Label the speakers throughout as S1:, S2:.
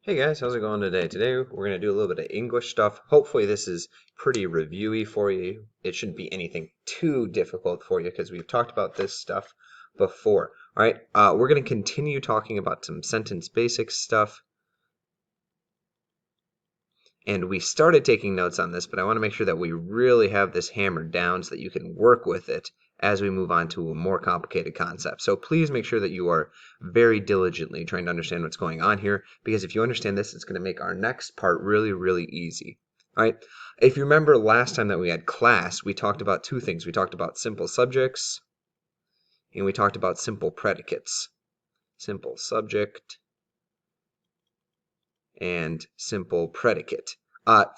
S1: Hey guys, how's it going today? Today we're going to do a little bit of English stuff. Hopefully this is pretty reviewy for you. It shouldn't be anything too difficult for you because we've talked about this stuff before. All right, we're going to continue talking about some sentence basics stuff. And we started taking notes on this, but I want to make sure that we really have this hammered down so that you can work with it as we move on to a more complicated concept. So please make sure that you are very diligently trying to understand what's going on here, because if you understand this, it's going to make our next part really, really easy. All right. If you remember last time that we had class, we talked about two things. We talked about simple subjects and we talked about simple predicates. Simple subject and simple predicate.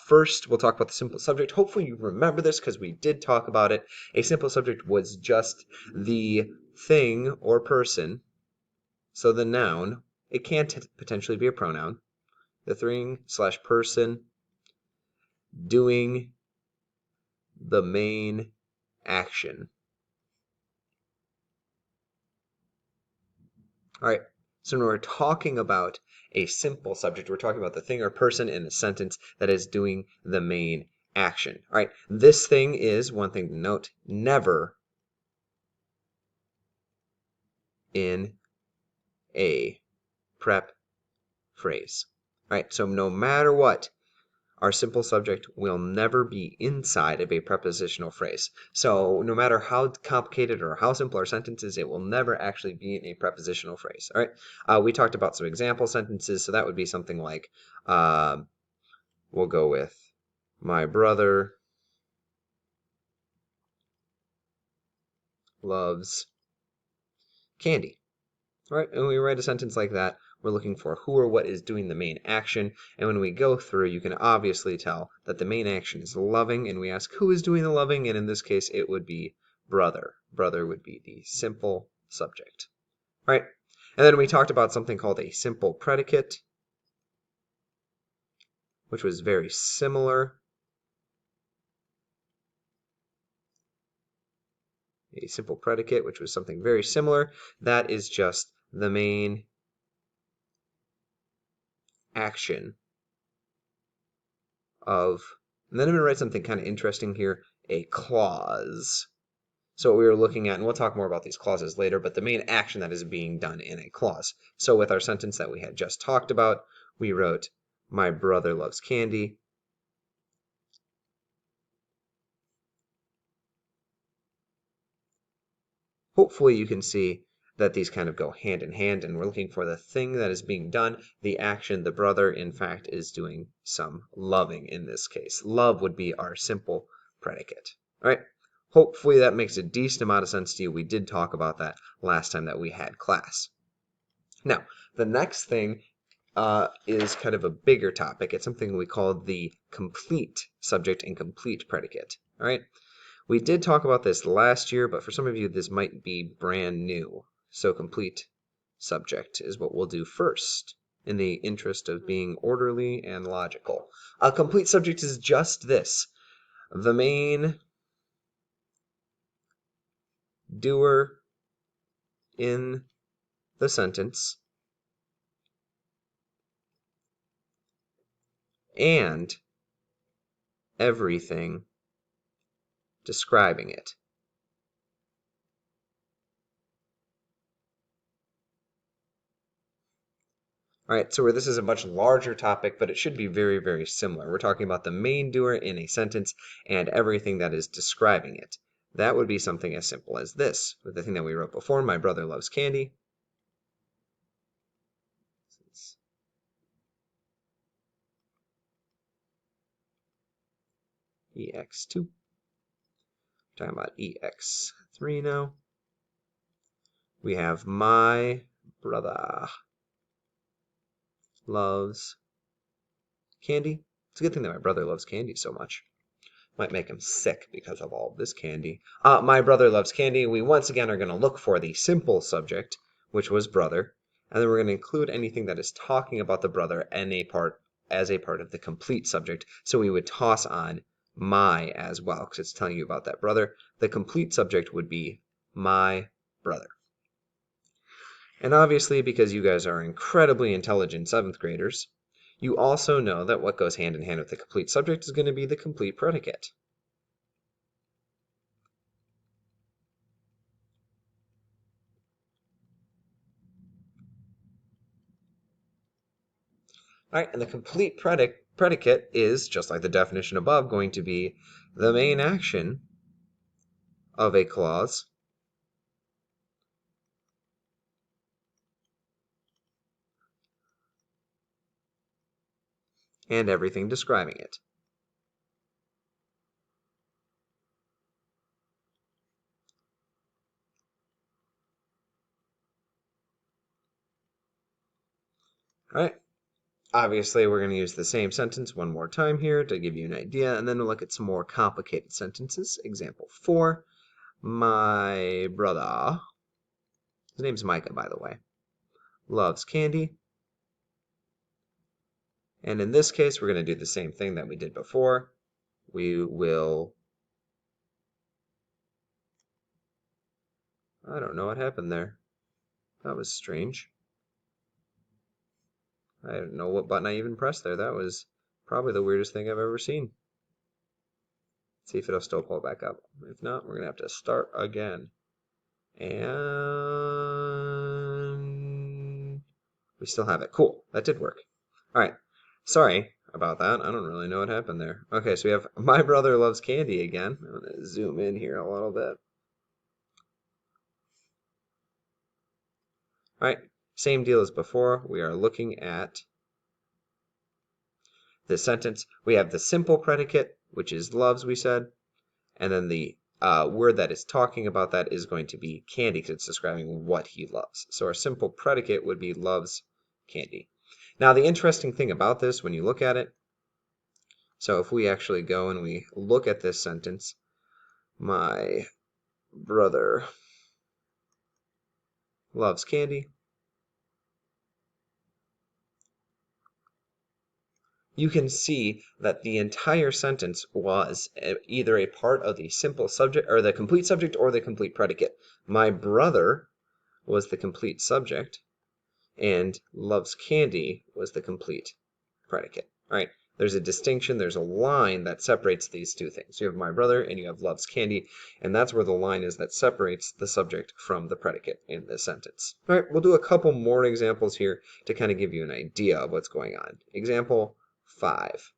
S1: First, we'll talk about the simple subject. Hopefully you remember this because we did talk about it. A simple subject was just the thing or person. So the noun, it can potentially be a pronoun. The thing/person doing the main action. All right, so when we're talking about a simple subject, we're talking about the thing or person in a sentence that is doing the main action. All right, this thing is, one thing to note, never in a prep phrase. All right, so no matter what, our simple subject will never be inside of a prepositional phrase. So no matter how complicated or how simple our sentence is, it will never actually be in a prepositional phrase. All right. We talked about some example sentences, so that would be something like, we'll go with, my brother loves candy. All right, and when we write a sentence like that, we're looking for who or what is doing the main action. And when we go through, you can obviously tell that the main action is loving, and we ask who is doing the loving, and in this case, it would be brother. Brother would be the simple subject. All right, and then we talked about something called a simple predicate, which was very similar. A simple predicate, which was something very similar. That is just the main action of, and then I'm going to write something kind of interesting here, a clause. So what we were looking at, and we'll talk more about these clauses later, but the main action that is being done in a clause. So with our sentence that we had just talked about, we wrote, my brother loves candy. Hopefully you can see that these kind of go hand in hand, and we're looking for the thing that is being done, the action. The brother, in fact, is doing some loving in this case. Love would be our simple predicate. All right. Hopefully that makes a decent amount of sense to you. We did talk about that last time that we had class. Now, the next thing is kind of a bigger topic. It's something we call the complete subject and complete predicate. All right. We did talk about this last year, but for some of you, this might be brand new. So complete subject is what we'll do first in the interest of being orderly and logical. A complete subject is just this: the main doer in the sentence and everything describing it. All right, so this is a much larger topic, but it should be very, very similar. We're talking about the main doer in a sentence and everything that is describing it. That would be something as simple as this, with the thing that we wrote before, my brother loves candy. EX2. We're talking about EX3 now. We have my brother loves candy. It's a good thing that my brother loves candy so much. Might make him sick because of all this candy. My brother loves candy. We once again are going to look for the simple subject, which was brother, and then we're going to include anything that is talking about the brother and as a part of the complete subject. So we would toss on my as well because it's telling you about that brother. The complete subject would be my brother. And obviously, because you guys are incredibly intelligent 7th graders, You also know that what goes hand in hand with the complete subject is going to be the complete predicate. All right, and the complete predicate is, just like the definition above, going to be the main action of a clause and everything describing it. All right. Obviously, we're going to use the same sentence one more time here to give you an idea, and then we'll look at some more complicated sentences. Example 4, my brother, his name's Micah, by the way, loves candy. And in this case, we're going to do the same thing that we did before. We will, I don't know what happened there. That was strange. I don't know what button I even pressed there. That was probably the weirdest thing I've ever seen. See if it'll still pull back up. If not, we're going to have to start again. And we still have it. Cool. That did work. All right. Sorry about that. I don't really know what happened there. Okay, so we have my brother loves candy again. I'm going to zoom in here a little bit. All right. Same deal as before. We are looking at the sentence. We have the simple predicate, which is loves, we said. And then the word that is talking about that is going to be candy because it's describing what he loves. So our simple predicate would be loves candy. Now, the interesting thing about this, when you look at it, so if we actually go and we look at this sentence, my brother loves candy, you can see that the entire sentence was either a part of the simple subject or the complete subject or the complete predicate. My brother was the complete subject, and loves candy was the complete predicate. All right, there's a distinction, there's a line that separates these two things. You have my brother and you have loves candy, and that's where the line is that separates the subject from the predicate in this sentence. All right, we'll do a couple more examples here to kind of give you an idea of what's going on. Example 5.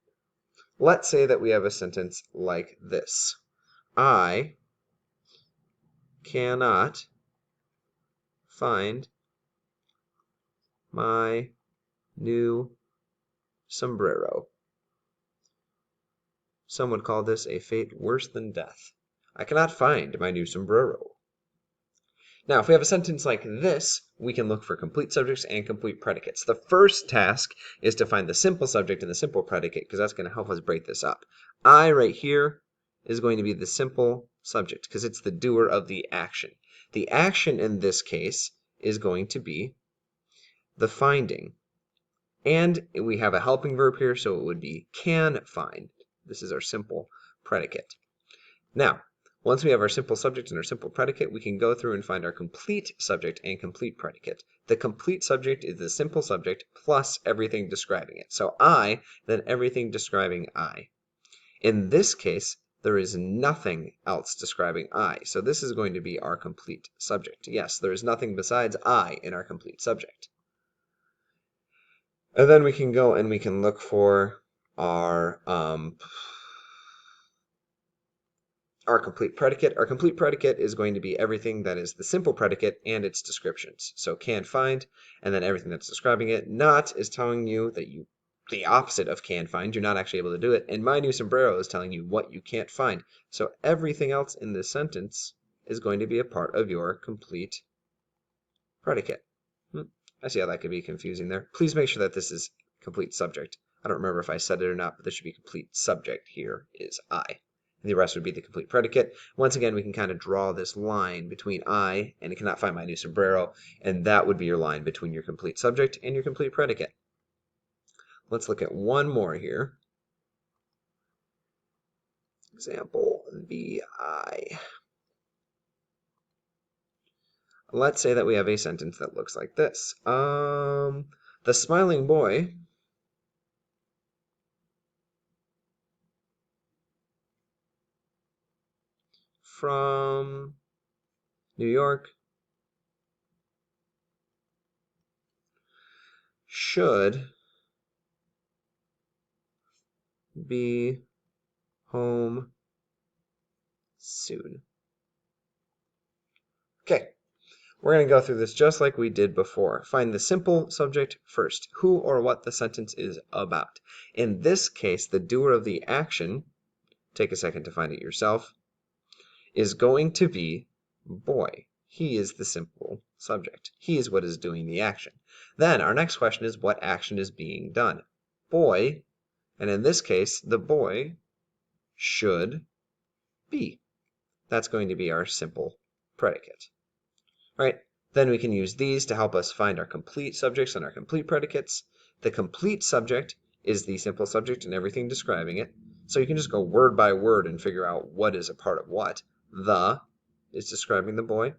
S1: Let's say that we have a sentence like this. I cannot find my new sombrero. Some would call this a fate worse than death. I cannot find my new sombrero. Now, if we have a sentence like this, we can look for complete subjects and complete predicates. The first task is to find the simple subject and the simple predicate, because that's going to help us break this up. I right here is going to be the simple subject, because it's the doer of the action. The action in this case is going to be the finding. And we have a helping verb here, so it would be can find. This is our simple predicate. Now, once we have our simple subject and our simple predicate, we can go through and find our complete subject and complete predicate. The complete subject is the simple subject plus everything describing it. So I, then everything describing I. In this case, there is nothing else describing I. So this is going to be our complete subject. Yes, there is nothing besides I in our complete subject. And then we can go and we can look for our complete predicate. Our complete predicate is going to be everything that is the simple predicate and its descriptions. So can find, and then everything that's describing it. Not is telling you that the opposite of can find. You're not actually able to do it. And my new sombrero is telling you what you can't find. So everything else in this sentence is going to be a part of your complete predicate. I see how that could be confusing there. Please make sure that this is complete subject. I don't remember if I said it or not, but this should be complete subject here is I. The rest would be the complete predicate. Once again, we can kind of draw this line between I and cannot find my new sombrero, and that would be your line between your complete subject and your complete predicate. Let's look at one more here. Example VI. Let's say that we have a sentence that looks like this. The smiling boy from New York should be home soon. Okay, we're going to go through this just like we did before. Find the simple subject first, who or what the sentence is about. In this case, the doer of the action, take a second to find it yourself, is going to be boy. He is the simple subject. He is what is doing the action. Then our next question is what action is being done? Boy, and in this case, the boy should be. That's going to be our simple predicate. All right, then we can use these to help us find our complete subjects and our complete predicates. The complete subject is the simple subject and everything describing it. So you can just go word by word and figure out what is a part of what. The is describing the boy.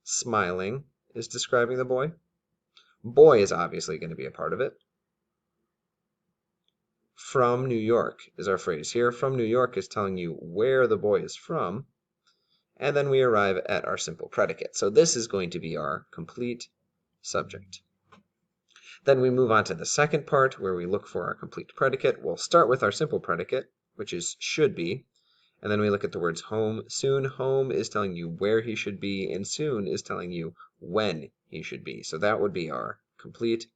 S1: Smiling is describing the boy. Boy is obviously going to be a part of it. From New York is our phrase here. From New York is telling you where the boy is from. And then we arrive at our simple predicate. So this is going to be our complete subject. Then we move on to the second part where we look for our complete predicate. We'll start with our simple predicate, which is should be. And then we look at the words home, soon. Home is telling you where he should be, and soon is telling you when he should be. So that would be our complete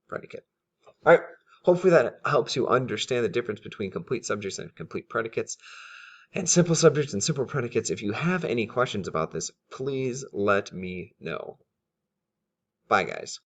S1: predicate. All right, hopefully that helps you understand the difference between complete subjects and complete predicates and simple subjects and simple predicates. If you have any questions about this, please let me know. Bye, guys.